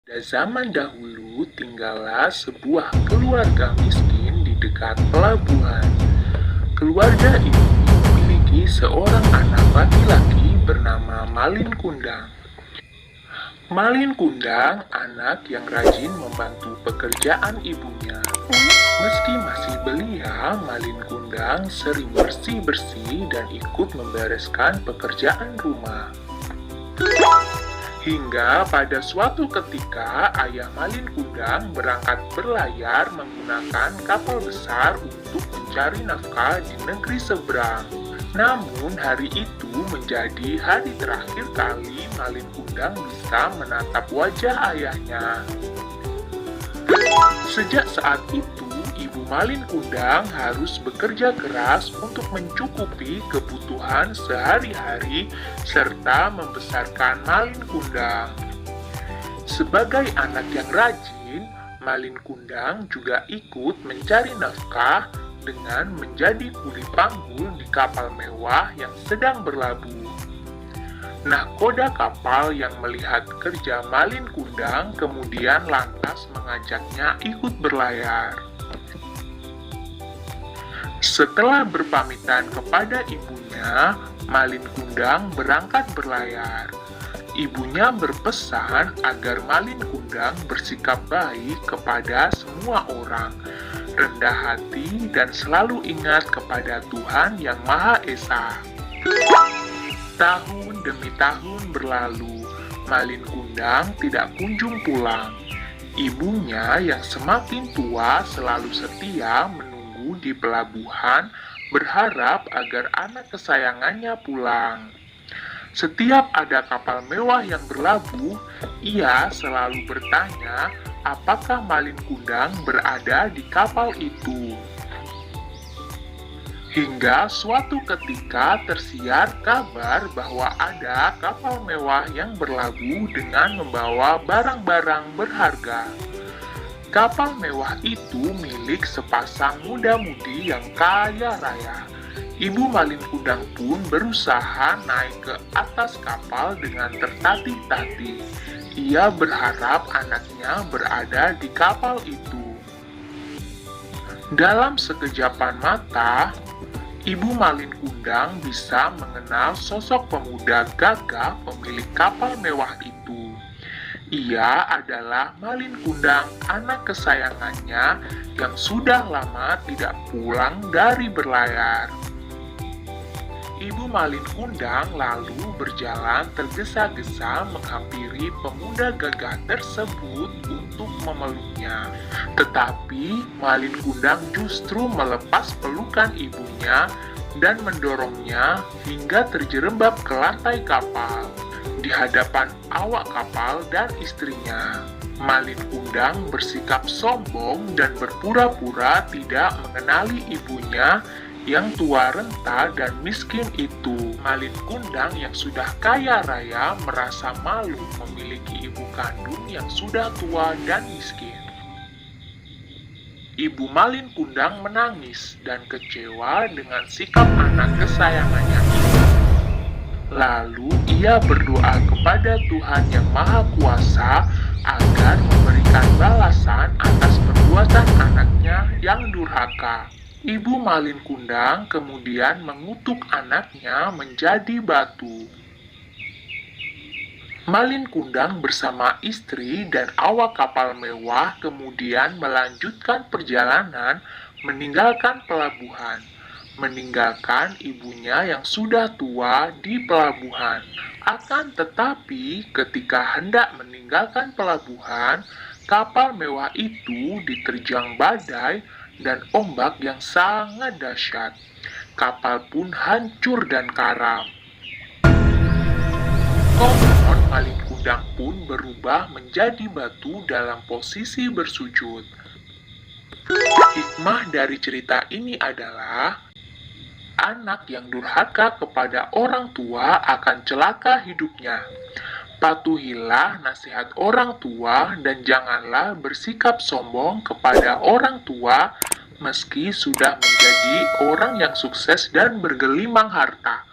Pada zaman dahulu tinggallah sebuah keluarga miskin di dekat pelabuhan. Keluarga ini memiliki seorang anak laki-laki bernama Malin Kundang. Malin Kundang anak yang rajin membantu pekerjaan ibunya. Meski masih belia, Malin Kundang sering bersih-bersih dan ikut membereskan pekerjaan rumah. Hingga pada suatu ketika ayah Malin Kundang berangkat berlayar menggunakan kapal besar untuk mencari nafkah di negeri seberang. Namun hari itu menjadi hari terakhir kali Malin Kundang bisa menatap wajah ayahnya. Sejak saat itu, Ibu Malin Kundang harus bekerja keras untuk mencukupi kebutuhan sehari-hari serta membesarkan Malin Kundang. Sebagai anak yang rajin, Malin Kundang juga ikut mencari nafkah dengan menjadi kuli panggul di kapal mewah yang sedang berlabuh. Nahkoda kapal yang melihat kerja Malin Kundang kemudian lantas mengajaknya ikut berlayar. Setelah berpamitan kepada ibunya, Malin Kundang berangkat berlayar. Ibunya berpesan agar Malin Kundang bersikap baik kepada semua orang, rendah hati dan selalu ingat kepada Tuhan Yang Maha Esa. Tahun demi tahun berlalu, Malin Kundang tidak kunjung pulang. Ibunya yang semakin tua selalu setia menunggu di pelabuhan, berharap agar anak kesayangannya pulang. Setiap ada kapal mewah yang berlabuh, ia selalu bertanya apakah Malin Kundang berada di kapal itu. Hingga suatu ketika tersiar kabar bahwa ada kapal mewah yang berlabuh dengan membawa barang-barang berharga. Kapal mewah itu milik sepasang muda-mudi yang kaya raya. Ibu Malin Kundang pun berusaha naik ke atas kapal dengan tertatih-tatih. Ia berharap anaknya berada di kapal itu. Dalam sekejapan mata, Ibu Malin Kundang bisa mengenal sosok pemuda gagah pemilik kapal mewah itu. Ia adalah Malin Kundang, anak kesayangannya yang sudah lama tidak pulang dari berlayar. Ibu Malin Kundang lalu berjalan tergesa-gesa menghampiri pemuda gagah tersebut untuk memeluknya. Tetapi Malin Kundang justru melepas pelukan ibunya dan mendorongnya hingga terjerembab ke lantai kapal di hadapan awak kapal dan istrinya. Malin Kundang bersikap sombong dan berpura-pura tidak mengenali ibunya yang tua renta dan miskin itu. Malin Kundang yang sudah kaya raya merasa malu memiliki ibu kandung yang sudah tua dan miskin. Ibu Malin Kundang menangis dan kecewa dengan sikap anak kesayangannya itu. Lalu ia berdoa kepada Tuhan Yang Maha Kuasa agar memberikan balasan atas perbuatan anaknya yang durhaka. Ibu Malin Kundang kemudian mengutuk anaknya menjadi batu. Malin Kundang bersama istri dan awak kapal mewah kemudian melanjutkan perjalanan meninggalkan pelabuhan, meninggalkan ibunya yang sudah tua di pelabuhan. Akan tetapi ketika hendak meninggalkan pelabuhan, kapal mewah itu diterjang badai dan ombak yang sangat dahsyat. Kapal pun hancur dan karam. Konon Malin Kundang pun berubah menjadi batu dalam posisi bersujud. Hikmah dari cerita ini adalah anak yang durhaka kepada orang tua akan celaka hidupnya. Patuhilah nasihat orang tua dan janganlah bersikap sombong kepada orang tua meski sudah menjadi orang yang sukses dan bergelimang harta.